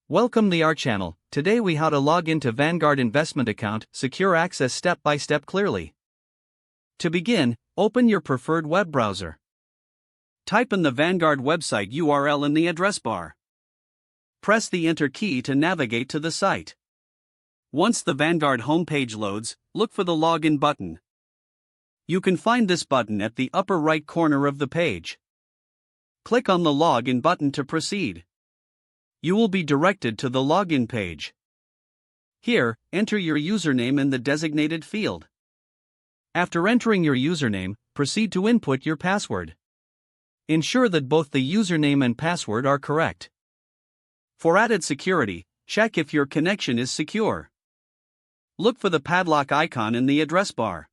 Welcome to our channel. Today we how to log into Vanguard investment account, secure access step by step clearly. To begin, open your preferred web browser. Type in the Vanguard website URL in the address bar. Press the enter key to navigate to the site. Once the Vanguard homepage loads, look for the login button. You can find this button at the upper right corner of the page. Click on the login button to proceed. You will be directed to the login page. Here, enter your username in the designated field. After entering your username, proceed to input your password. Ensure that both the username and password are correct. For added security, check if your connection is secure. Look for the padlock icon in the address bar.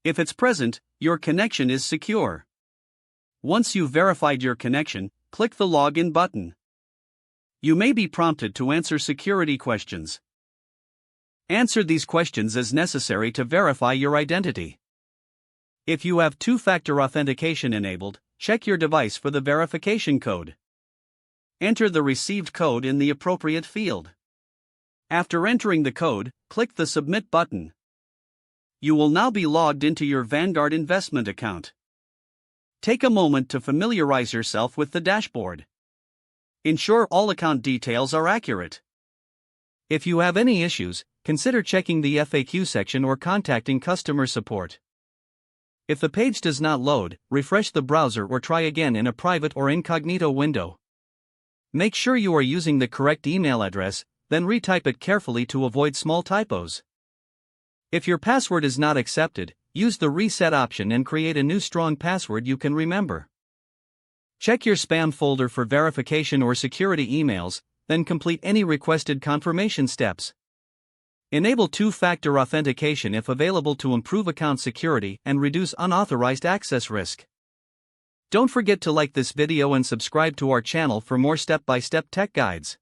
If it's present, your connection is secure. Once you've verified your connection, click the login button. You may be prompted to answer security questions. Answer these questions as necessary to verify your identity. If you have two-factor authentication enabled, check your device for the verification code. Enter the received code in the appropriate field. After entering the code, click the Submit button. You will now be logged into your Vanguard investment account. Take a moment to familiarize yourself with the dashboard. Ensure all account details are accurate. If you have any issues, consider checking the FAQ section or contacting customer support. If the page does not load, refresh the browser or try again in a private or incognito window. Make sure you are using the correct email address, then retype it carefully to avoid small typos. If your password is not accepted, use the reset option and create a new strong password you can remember. Check your spam folder for verification or security emails, then complete any requested confirmation steps. Enable two-factor authentication if available to improve account security and reduce unauthorized access risk. Don't forget to like this video and subscribe to our channel for more step-by-step tech guides.